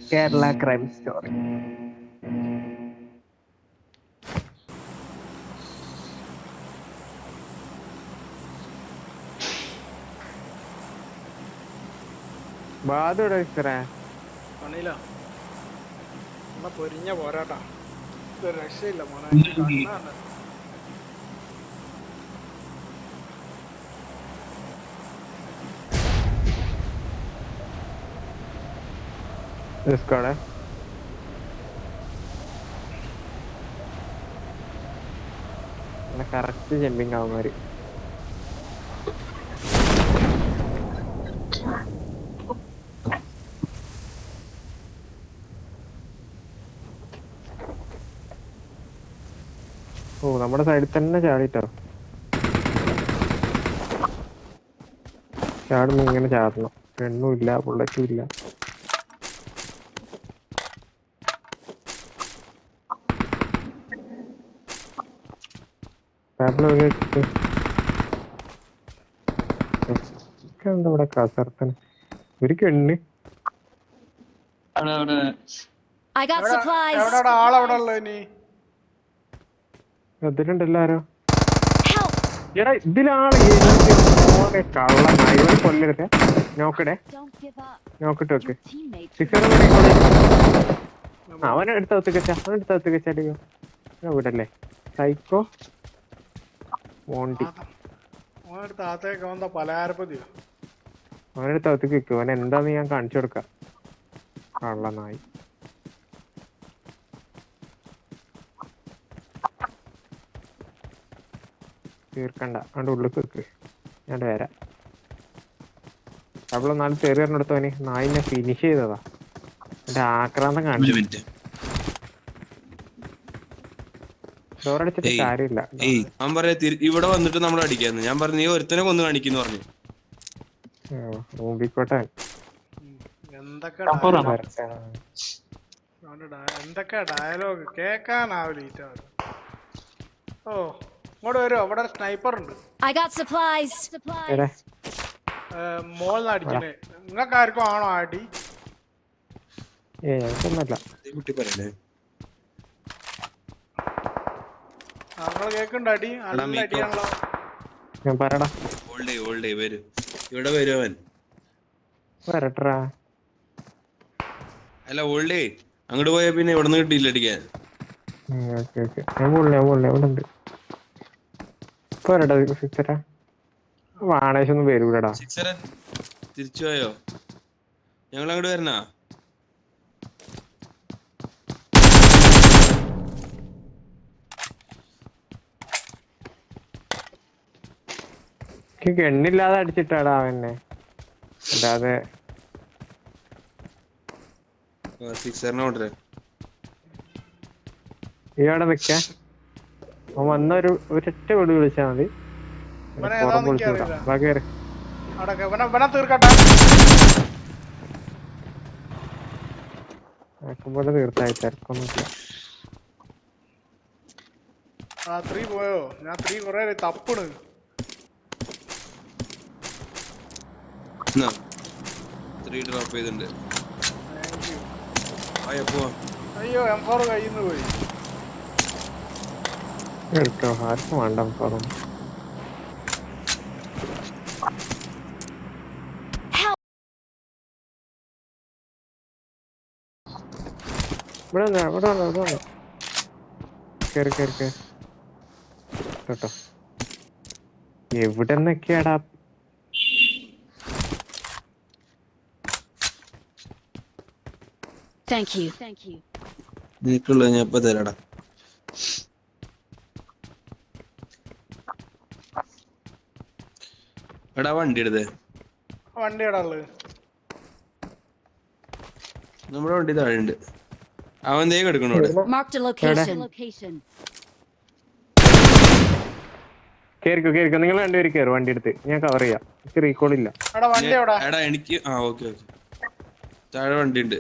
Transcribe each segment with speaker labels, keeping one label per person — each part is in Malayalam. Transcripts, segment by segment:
Speaker 1: Kerala crime story. ബാധയുടെ
Speaker 2: പണിയില്ല എന്നാ പൊരിഞ്ഞ പോരാട്ടാ ഇതൊരു രക്ഷയില്ല മോനെ
Speaker 1: കറക്റ്റ് ജമ്പിങ് ആവുന്നവര്. ഓ നമ്മുടെ സൈഡിൽ തന്നെ ചാടിട്ടോ. ചാടുമ്പോ ഇങ്ങനെ ചാടണം. ഗണ്ണും ഇല്ല, ബുള്ളറ്റും ഇല്ല. ഇവിടെ കസർത്തന് ഒരു കണ്ണ് അതിലുണ്ടല്ലോ ആരോ. എടാ ഇതിലാണ് കള്ള നായവനെ കൊല്ലരുത്. നോക്കട്ടെ, നോക്കിട്ട് വെക്ക്. അവനെടുത്ത് വെച്ചാടിയോ വിടല്ലേ സൈക്കോ മോണ്ടി. അവനെടുത്ത് അകത്തേക്ക് വെക്കും. അവൻ എന്താന്ന് ഞാൻ കാണിച്ചു കൊടുക്കാം. കള്ള നായി. തീർക്കണ്ട, അവൻ്റെ ഉള്ളിൽ വെക്ക്. ഞാൻ വരാം. അവള് നാല് ചെറിയ എടുത്തവന് നായിനെ ഫിനിഷ് ചെയ്തതാ. എന്റെ ആക്രാന്തം കാണിച്ചു. ഡോറടിച്ചിട്ട് കാര്യമില്ല.
Speaker 3: ഇവിടെ വന്നിട്ട് നമ്മൾ അടിക്കാന്ന് ഞാൻ പറഞ്ഞു. നീ ഒരുത്തനെ കൊന്നു കാണിക്കുന്നു പറഞ്ഞു.
Speaker 1: റൂമ്പിക്കോട്ടെ.
Speaker 2: എന്തൊക്കെ ഡയലോഗ് കേക്കാനാവില്ല. ഓ ഇങ്ങോട്ട് വരും. അവിടെ സ്നൈപ്പർ ഉണ്ട്. മോളിന്ന് അടിക്കണേ. നിങ്ങൾക്ക് ആർക്കും ആണോ അടി? ഞങ്ങൾ കേക്കുണ്ട് അടി. നല്ല അടിയാണല്ലോ.
Speaker 3: ഇവിടെ വരുവൻ. അല്ല ഓൾഡേ അങ്ങോട്ട് പോയാ പിന്നെ ഇവിടെ നിന്ന് കിട്ടിയില്ല അടിക്കാൻ.
Speaker 1: വാണേശൊന്നും വരൂലടാ.
Speaker 3: തിരിച്ചു പോയോ? ഞങ്ങൾ അങ്ങോട്ട് വരണാ?
Speaker 1: ഗണ്ണില്ലാതെ അടിച്ചിട്ടാടാ അവനെ. അല്ലാതെ ഇവിടെ നിക്ക. അവൻ വന്ന ഒരൊറ്റ വീട് വിളിച്ചാ മതി. പോലെ തീർത്തായി തിരക്കൊന്നുമില്ല.
Speaker 2: പോയോ? ഞാൻ കൊറേ തപ്പണ്.
Speaker 3: ഡ്രോപ്പ് ചെയ്തിട്ടുണ്ട്.
Speaker 2: അയ്യോ M4 കയ്യിന്ന് പോയി.
Speaker 1: എടുത്തോ, ആർക്കും വേണ്ട M4. ഇവിടെ കേറി കേട്ടോ. എവിടെ നിന്നൊക്കെയാടാ?
Speaker 3: നിനക്കുള്ള ഞാൻ ഇപ്പൊ തരാടാ. എടാ വണ്ടി എടുത്തേ.
Speaker 2: വണ്ടി എടാ ഉള്ളത്?
Speaker 3: നമ്മുടെ വണ്ടി താഴെ ഉണ്ട്. അവൻ ദേ കിടക്കണോ?
Speaker 1: കേറിക്കോ കേറിക്കോ, നിങ്ങൾ രണ്ടുപേരും കയറി വണ്ടി എടുത്ത്, ഞാൻ കവർ ചെയ്യാം. എനിക്ക് റീകോൾ ഇല്ല.
Speaker 2: എടാ വണ്ടി എവിടാ?
Speaker 3: എടാ എനിക്ക് ഓക്കെ ഓക്കെ, താഴെ വണ്ടി ഉണ്ട്.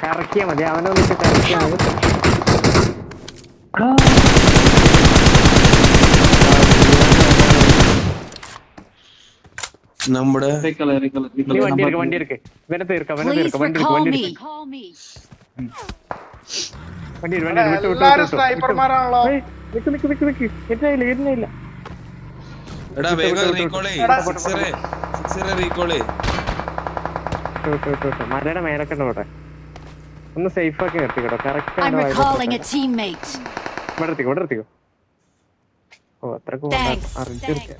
Speaker 1: കറക്കിയാ മതി, അവനെ വന്നിട്ട് കറക്കിയാ മതി.
Speaker 3: നമ്മുടെ
Speaker 1: നീ വണ്ടി എടുക്ക് ഇവനെ തീർക്കാം, വണ്ടി എടുക്ക് വണ്ടി
Speaker 2: എല്ലാരും സ്നൈപ്പർമാരാണല്ലോ.
Speaker 1: ഇരുന്നില്ല.
Speaker 3: എടാ വേഗം റീകോൾ റീകോൾ.
Speaker 1: മലയുടെ മേലൊക്കെ പോട്ടെ, ഒന്ന് സേഫ് ആക്കി നിർത്തി കേട്ടോ. കറക്റ്റ് ഇവിടെ എത്തിക്കോ. ഓ അത്രക്ക് അറിഞ്ഞെടുക്ക.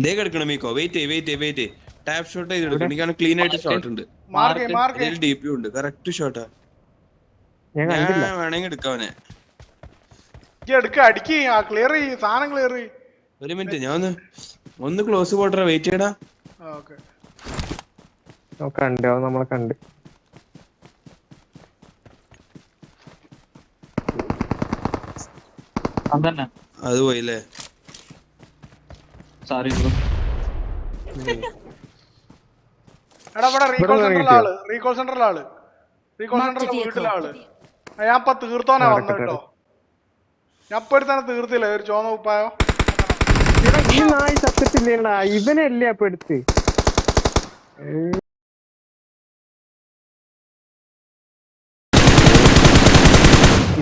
Speaker 3: ദേ കിടക്കണം മീക്കോ, വെയിറ്റ് ടാപ്പ് ഷോട്ട് ചെയ്തെടുക്കണം. എനിക്കാണ് ക്ലീൻ ആയിട്ട് ഷോട്ട് ഉണ്ട്, DP ഉണ്ട്, കറക്റ്റ് ഷോട്ടാ. ഞാൻ വേണമെങ്കിൽ എടുക്കാവനെ.
Speaker 2: ക്ലിയർ ചെയ്യ് സാധനം, ക്ലിയർ ചെയ്യ്.
Speaker 3: ഒരു മിനിറ്റ്, ഞാൻ ഒന്ന് ക്ലോസ് പോട്ടെ, വെയിറ്റ് ചെയ്യടാ.
Speaker 1: കണ്ടോ നമ്മളെ കണ്ട്.
Speaker 3: അത് പോയില്ലേ?
Speaker 2: Sorry bro. എടാ ഇവിടെ റീകോൾ സെന്ററിലെ വീട്ടിലാള്. ഞാൻ ഇപ്പൊ തീർത്തോനാ വന്നു കേട്ടോ. ഞാൻ ഇപ്പൊ തന്നെ തീർത്തില്ല ഒരു ചോന്ന ഉപ്പായോ.
Speaker 1: ഈ നായി സത്യത്തില്ലേടാ, ഇവനല്ലേ അപ്പൊ എടുത്ത്.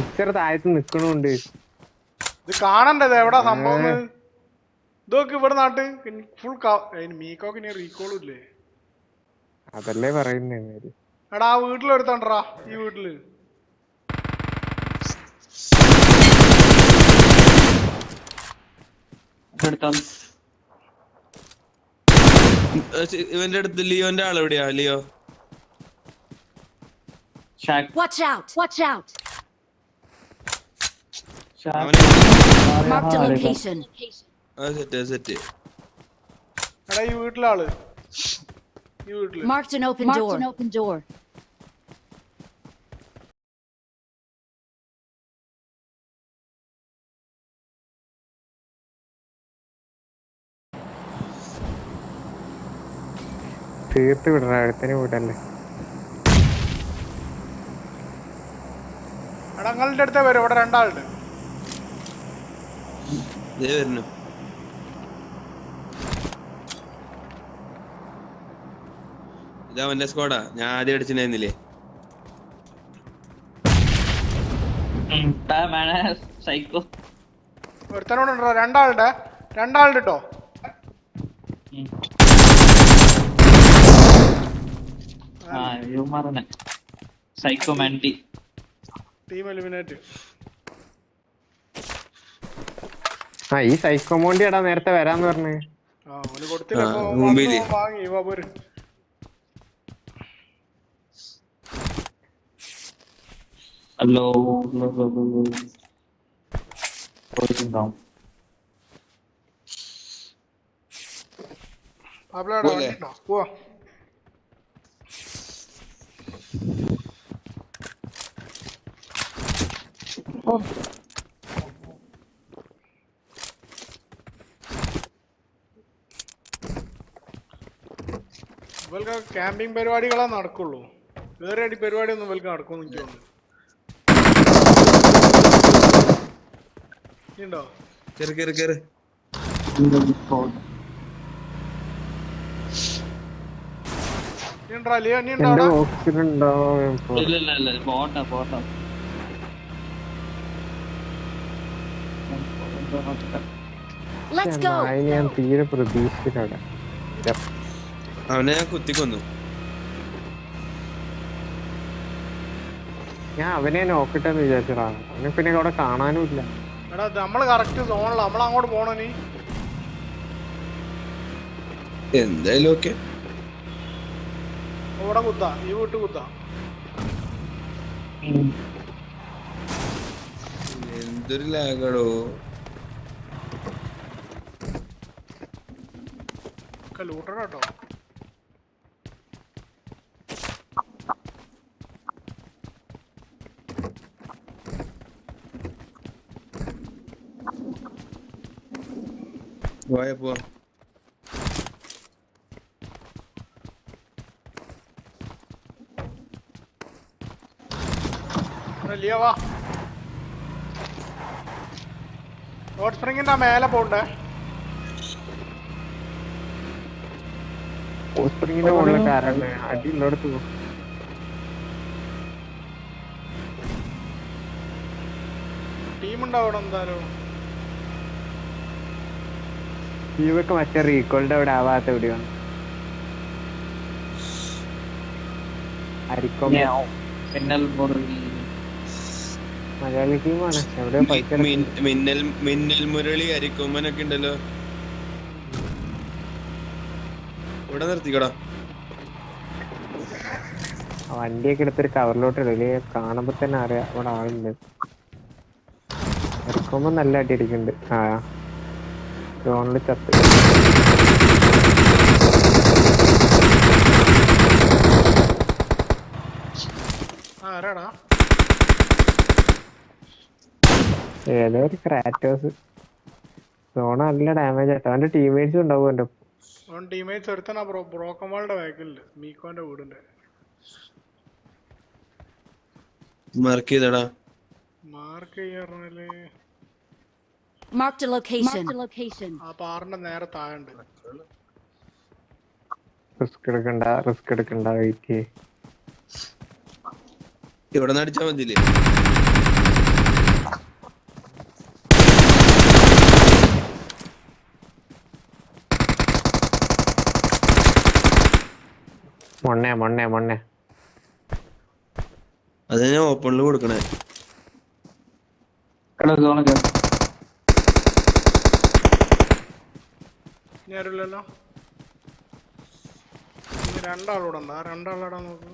Speaker 1: ഇച്ചിരി താഴത്ത് നിക്കണുണ്ട്.
Speaker 2: ഇത് കാണണ്ടത് എവിടാ സംഭവം. ഇതൊക്കെ ഇവിടെ നാട്ട് ഫുൾ മീക്കോക്ക് ഇനി റീകോളും ഇല്ലേ?
Speaker 1: അതല്ലേ പറയുന്നേ.
Speaker 2: എടാ ആ വീട്ടിലെടുത്തണ്ടാ, ഈ വീട്ടില്
Speaker 3: ഇവന്റെ അടുത്ത് ലിയോന്റെ ആളെവിടെയാ? Leo
Speaker 4: Watch out! Mark the location.
Speaker 3: Set.
Speaker 2: എടാ ഈ വീട്ടിലാള്, ഈ വീട്ടില്.
Speaker 4: Marked an open door.
Speaker 1: തീർത്ത് വിടണ അടുത്തന്നെ വീട്ടല്ലേ.
Speaker 2: എടാ നിങ്ങളുടെ അടുത്ത വരും, ഇവിടെ രണ്ടാളുണ്ട്.
Speaker 3: വരുന്നു. ഇതവന്റെ സ്ക്വാഡാ, ഞാൻ ആദ്യം അടിച്ചിട്ടുണ്ടായിരുന്നില്ലേ?
Speaker 2: ഒരുത്തനോടുണ്ടോ? രണ്ടാളുണ്ട് കേട്ടോ. Team eliminate.
Speaker 1: ഈ സൈക്കോമോണ്ടി എടാ നേരത്തെ വരാന്ന് പറഞ്ഞേ.
Speaker 2: കൊടുത്തില്ല, വാങ്ങി പോര്.
Speaker 5: ഹലോ
Speaker 2: പോവാ. ഇവർക്ക് ക്യാമ്പിംഗ് പരിപാടികളാ നടക്കുള്ളൂ, വേറെ അടി പരിപാടി ഒന്നും ഇവർക്ക് നടക്കുമെന്ന് എനിക്ക് തോന്നുന്നു. ഉണ്ടോ?
Speaker 1: ഞാൻ തീരെ പ്രതീക്ഷിച്ചില്ല.
Speaker 3: അവനെ ഞാൻ കുത്തിക്കൊന്നു.
Speaker 1: ഞാൻ അവനെ നോക്കട്ടെന്ന് വിചാരിച്ചതാ. അവനെ പിന്നെ അവിടെ കാണാനും ഇല്ല.
Speaker 2: എടാ നമ്മള് കറക്റ്റ് സോണില്ല, നമ്മളങ്ങോട്ട് പോണോ? നീ
Speaker 3: എന്തായാലും ഓക്കെ.
Speaker 2: ഇവിടെ കുത്താ, ഈ വീട്ട് കുത്താ.
Speaker 3: എന്തൊരു ലാഗടോ. പോയ പോ.
Speaker 2: ലിയോ വാ. ഹോട്ട് സ്പ്രിങ്ങിന്റെ മേലെ പോണ്ടേ.
Speaker 1: സ്പ്രിങ്ങിന്റെ മുകളിൽ കാരണം അടി ഉള്ളടത്ത് പോ.
Speaker 2: ടീമുണ്ടാവും അവിടെ എന്തായാലും.
Speaker 1: ഇവക്ക് മറ്റേ റീകോളിന്റെ അവിടെ ആവാത്ത എവിടെയാണ് അരിക്കോ മലയാളി ടീമാണ് എവിടെ
Speaker 3: മിന്നൽ മുരളി അരിക്കൊമ്പനൊക്കെ ഉണ്ടല്ലോ. ഇവിടെ നിർത്തിക്കടാ.
Speaker 1: വണ്ടിയൊക്കെ എടുത്തൊരു കവറിലോട്ട് ഇടല് കാണുമ്പോ തന്നെ അറിയാം ഇവിടെ ആളുണ്ട്. അരിക്കൊമ്പോ നല്ല അടി അടിക്കുന്നുണ്ട്. ആ സോണില് ചത്ത്.
Speaker 2: ആരാടാ?
Speaker 1: ഏതോ ഒരു ക്രാറ്റോസ്. സോണ നല്ല ഡാമേജ് ആട്ടോ. അവന്റെ ടീംമേറ്റ്സും ഉണ്ടാവും എന്റെ.
Speaker 2: ടീമേറ്റ്സ് ഒരുത്തനാ ബ്രോക്കന്മാരുടെ ബാക്കിലുണ്ട്. മീക്കോന്റെ വീടിന്റെ
Speaker 3: മാർക്ക് ചെയ്തടാ.
Speaker 2: മാർക്ക് ചെയ്യാറില്ലേ?
Speaker 4: Marked a location.
Speaker 2: ആ പാറിന്റെ നേരെ താഴെണ്ട്.
Speaker 1: റിസ്ക് എടുക്കണ്ട വെയിറ്റ്.
Speaker 3: ഇവിടെ നിന്ന് അടിച്ചാ മതിയില്ലേ?
Speaker 1: മൊണ്ണെ
Speaker 3: അത് ഞാൻ ഓപ്പണില് കൊടുക്കണേ.
Speaker 2: ഞാനില്ലല്ലോ. രണ്ടാളൂടെ ഉണ്ടാ. രണ്ടാളാടാ നോക്ക്.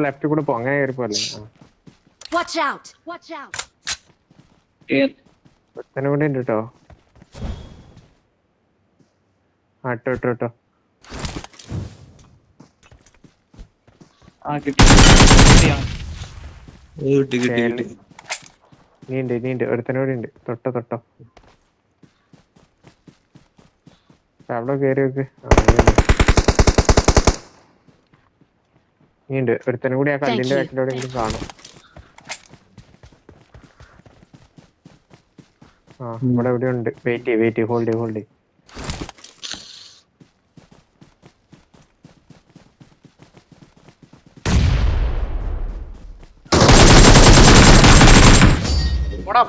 Speaker 1: ലെഫ്റ്റ് കൂടെ പോ. അങ്ങനെ കയറി പോലെ
Speaker 4: Watch out.
Speaker 1: ഒരുത്തനെ കൂടെ ഉണ്ട് കേട്ടോ. ഇട്ടോ
Speaker 3: കിട്ടി.
Speaker 1: നീണ്ട് ഒരുത്തനെ കൂടെ ഉണ്ട്. തൊട്ടോ അവിടെ കയറി വെക്ക്. നീണ്ട് ഒരുത്തനെ കൂടി ആ കല്ലിന്റെ ബാക്കിലൂടെ എങ്കിലും കാണും. ആ ഇവിടെ എവിടെ ഉണ്ട്. Wait hold.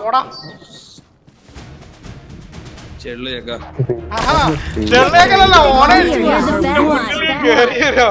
Speaker 2: പോടാ
Speaker 3: ചെള്ളു ചേക്കാ.
Speaker 2: ചെറുതേക്കല്ല ഓനെ
Speaker 4: You're the bad one.
Speaker 2: കേറിയോ.